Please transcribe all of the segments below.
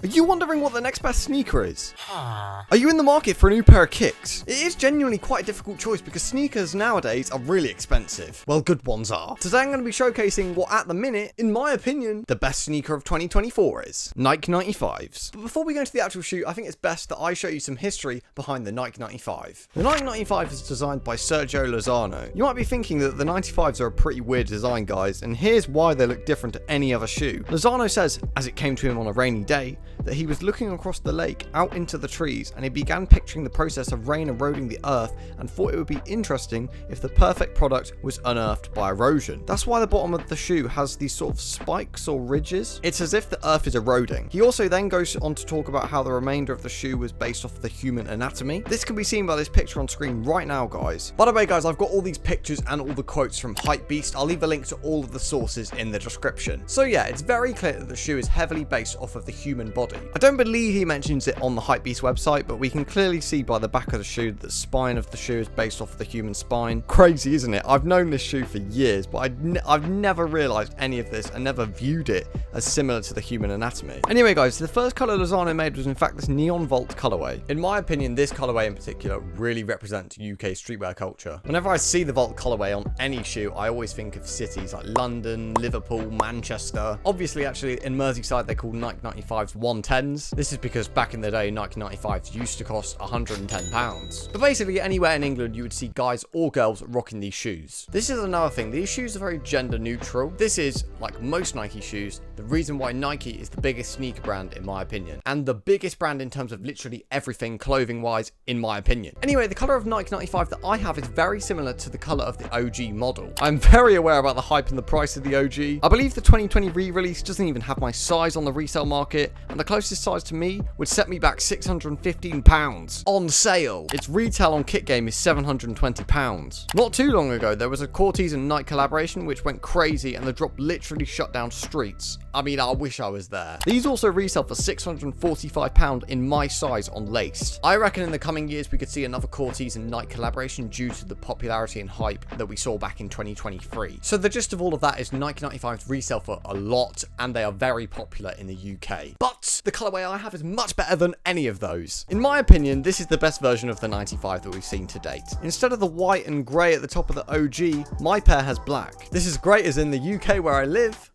Are you wondering what the next best sneaker is? Are you in the market for a new pair of kicks? It is genuinely quite a difficult choice because sneakers nowadays are really expensive. Well, good ones are. Today I'm going to be showcasing what at the minute, in my opinion, the best sneaker of 2024 is. Nike 95s. But before we go into the actual shoe, I think it's best that I show you some history behind the Nike 95. The Nike 95 is designed by Sergio Lozano. You might be thinking that the 95s are a pretty weird design, guys, and here's why they look different to any other shoe. Lozano says, as it came to him on a rainy day, that he was looking across the lake out into the trees and he began picturing the process of rain eroding the earth and thought it would be interesting if the perfect product was unearthed by erosion. That's why the bottom of the shoe has these sort of spikes or ridges. It's as if the earth is eroding. He also then goes on to talk about how the remainder of the shoe was based off the human anatomy. This can be seen by this picture on screen right now, guys. By the way, guys, I've got all these pictures and all the quotes from Hypebeast. I'll leave a link to all of the sources in the description. So yeah, it's very clear that the shoe is heavily based off of the human body. I don't believe he mentions it on the Hypebeast website, but we can clearly see by the back of the shoe that the spine of the shoe is based off the human spine. Crazy, isn't it? I've known this shoe for years, but I've never realized any of this and never viewed it as similar to the human anatomy. Anyway, guys, the first color Lozano made was in fact this neon vault colorway. In my opinion, this colorway in particular really represents UK streetwear culture. Whenever I see the vault colorway on any shoe, I always think of cities like London, Liverpool, Manchester. Obviously, actually, in Merseyside, they call Nike 95s 110s. This is because back in the day, Nike 95s used to cost £110. But basically, anywhere in England, you would see guys or girls rocking these shoes. This is another thing. These shoes are very gender neutral. This is, like most Nike shoes, the reason why Nike is the biggest sneaker brand, in my opinion. And the biggest brand in terms of literally everything clothing-wise, in my opinion. Anyway, the color of Nike 95 that I have is very similar to the color of the OG model. I'm very aware about the hype and the price of the OG. I believe the 2020 re-release doesn't even have my size on the resale market, and the closest size to me would set me back £615 on sale. Its retail on Kit Game is £720. Not too long ago, there was a Cortez and Nike collaboration which went crazy and the drop literally shut down streets. I mean, I wish I was there. These also resell for £645 in my size on Laced. I reckon in the coming years we could see another Cortez and Nike collaboration due to the popularity and hype that we saw back in 2023. So the gist of all of that is Nike 95s resell for a lot and they are very popular in the UK. But the colorway I have is much better than any of those. In my opinion, this is the best version of the 95 that we've seen to date. Instead of the white and grey at the top of the OG, my pair has black. This is great as in the UK where I live,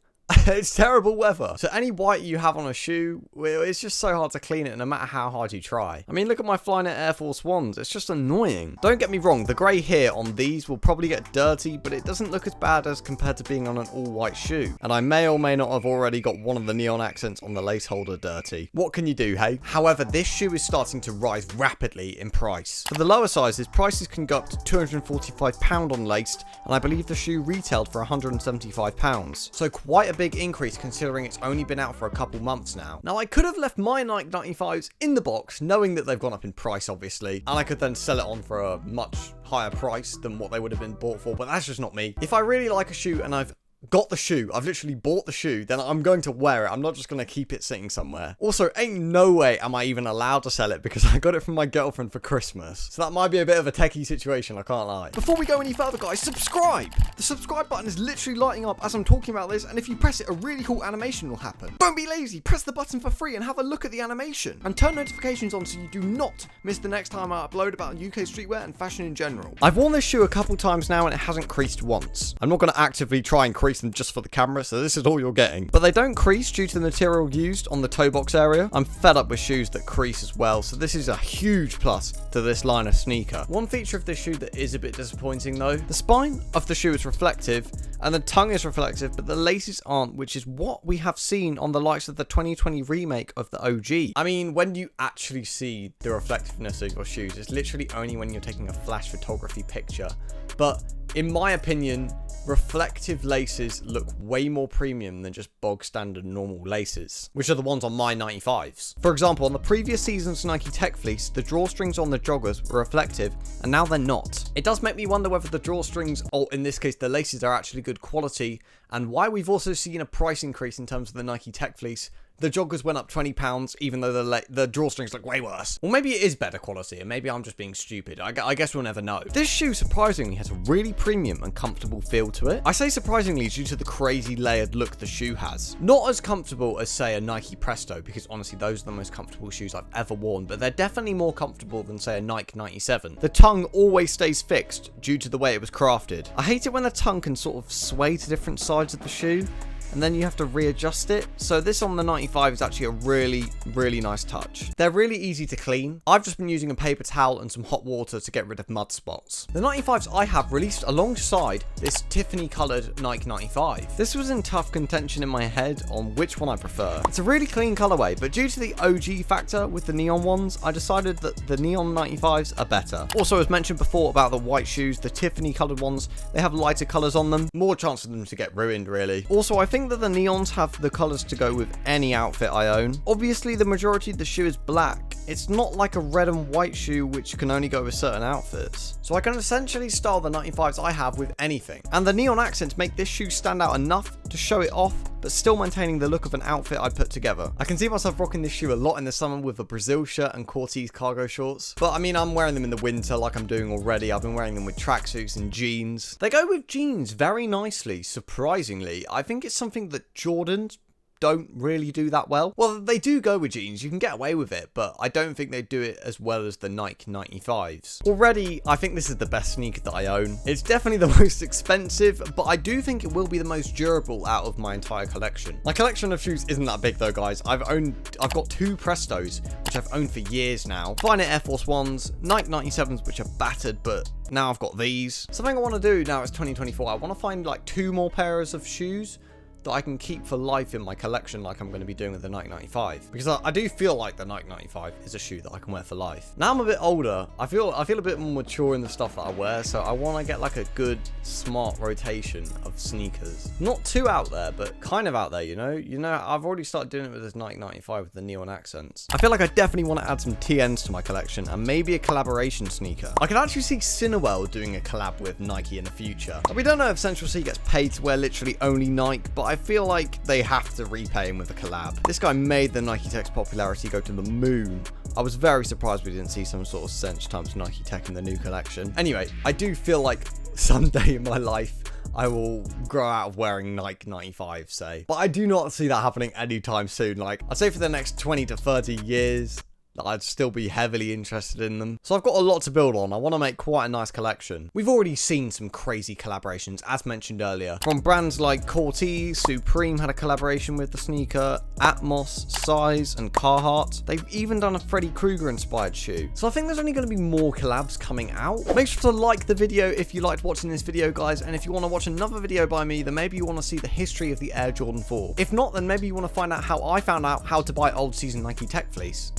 it's terrible weather. So any white you have on a shoe, well, it's just so hard to clean it no matter how hard you try. I mean, look at my Flyknit Air Force Ones. It's just annoying. Don't get me wrong, the grey here on these will probably get dirty, but it doesn't look as bad as compared to being on an all-white shoe. And I may or may not have already got one of the neon accents on the lace holder dirty. What can you do, hey? However, this shoe is starting to rise rapidly in price. For the lower sizes, prices can go up to £245 on Laced, and I believe the shoe retailed for £175. So quite a big increase considering it's only been out for a couple months now. Now I could have left my Nike 95s in the box knowing that they've gone up in price obviously, and I could then sell it on for a much higher price than what they would have been bought for, but that's just not me. If I really like a shoe and I've got the shoe, I've literally bought the shoe, then I'm going to wear it. I'm not just going to keep it sitting somewhere. Also, ain't no way am I even allowed to sell it because I got it from my girlfriend for Christmas. So that might be a bit of a techie situation, I can't lie. Before we go any further, guys, subscribe! The subscribe button is literally lighting up as I'm talking about this, and if you press it, a really cool animation will happen. Don't be lazy, press the button for free and have a look at the animation. And turn notifications on so you do not miss the next time I upload about UK streetwear and fashion in general. I've worn this shoe a couple times now and it hasn't creased once. I'm not going to actively try and crease them just for the camera, so this is all you're getting. But they don't crease due to the material used on the toe box area. I'm fed up with shoes that crease as well, so this is a huge plus to this line of sneaker. One feature of this shoe that is a bit disappointing though, the spine of the shoe is reflective and the tongue is reflective, but the laces aren't, which is what we have seen on the likes of the 2020 remake of the OG. I mean, when you actually see the reflectiveness of your shoes, it's literally only when you're taking a flash photography picture. But in my opinion, reflective laces look way more premium than just bog standard normal laces, which are the ones on my 95s. For example, on the previous season's Nike Tech Fleece, the drawstrings on the joggers were reflective, and now they're not. It does make me wonder whether the drawstrings, or in this case the laces, are actually good quality, and why we've also seen a price increase in terms of the Nike Tech Fleece The joggers went up £20, even though the drawstrings look way worse. Or maybe it is better quality, and maybe I'm just being stupid. I guess we'll never know. This shoe surprisingly has a really premium and comfortable feel to it. I say surprisingly due to the crazy layered look the shoe has. Not as comfortable as, say, a Nike Presto, because honestly, those are the most comfortable shoes I've ever worn, but they're definitely more comfortable than, say, a Nike 97. The tongue always stays fixed due to the way it was crafted. I hate it when the tongue can sort of sway to different sides of the shoe, and then you have to readjust it. So this on the 95 is actually a really nice touch. They're really easy to clean. I've just been using a paper towel and some hot water to get rid of mud spots. The 95s I have released alongside this Tiffany coloured Nike 95. This was in tough contention in my head on which one I prefer. It's a really clean colourway, but due to the OG factor with the neon ones, I decided that the neon 95s are better. Also, as mentioned before about the white shoes, the Tiffany coloured ones, they have lighter colours on them. More chance for them to get ruined, really. Also, I think that the neons have the colours to go with any outfit I own. Obviously, the majority of the shoe is black. It's not like a red and white shoe which can only go with certain outfits. So I can essentially style the 95s I have with anything. And the neon accents make this shoe stand out enough to show it off, but still maintaining the look of an outfit I put together. I can see myself rocking this shoe a lot in the summer with a Brazil shirt and Cortez cargo shorts. But I mean, I'm wearing them in the winter like I'm doing already. I've been wearing them with tracksuits and jeans. They go with jeans very nicely, surprisingly. I think it's something that Jordans don't really do that well. Well, they do go with jeans, you can get away with it, but I don't think they do it as well as the Nike 95s. Already, I think this is the best sneaker that I own. It's definitely the most expensive, but I do think it will be the most durable out of my entire collection. My collection of shoes isn't that big though, guys. I've got 2 Prestos, which I've owned for years now. Flyknit Air Force Ones, Nike 97s, which are battered, but now I've got these. Something I want to do now it's 2024, I want to find like 2 more pairs of shoes that I can keep for life in my collection like I'm going to be doing with the Nike 95. Because I do feel like the Nike 95 is a shoe that I can wear for life. Now I'm a bit older, I feel a bit more mature in the stuff that I wear, so I want to get like a good, smart rotation of sneakers. Not too out there, but kind of out there, you know? I've already started doing it with this Nike 95 with the neon accents. I feel like I definitely want to add some TNs to my collection and maybe a collaboration sneaker. I could actually see Cinnawell doing a collab with Nike in the future. We don't know if Central C gets paid to wear literally only Nike, but I feel like they have to repay him with a collab. This guy made the Nike Tech's popularity go to the moon. I was very surprised we didn't see some sort of Cinch times Nike Tech in the new collection. Anyway, I do feel like someday in my life I will grow out of wearing Nike 95, say. But I do not see that happening anytime soon. Like, I'd say for the next 20 to 30 years, I'd still be heavily interested in them. So I've got a lot to build on. I want to make quite a nice collection. We've already seen some crazy collaborations, as mentioned earlier. From brands like Cortez, Supreme had a collaboration with the sneaker, Atmos, Size, and Carhartt. They've even done a Freddy Krueger inspired shoe. So I think there's only going to be more collabs coming out. Make sure to like the video if you liked watching this video, guys. And if you want to watch another video by me, then maybe you want to see the history of the Air Jordan 4. If not, then maybe you want to find out how I found out how to buy old season Nike Tech fleece.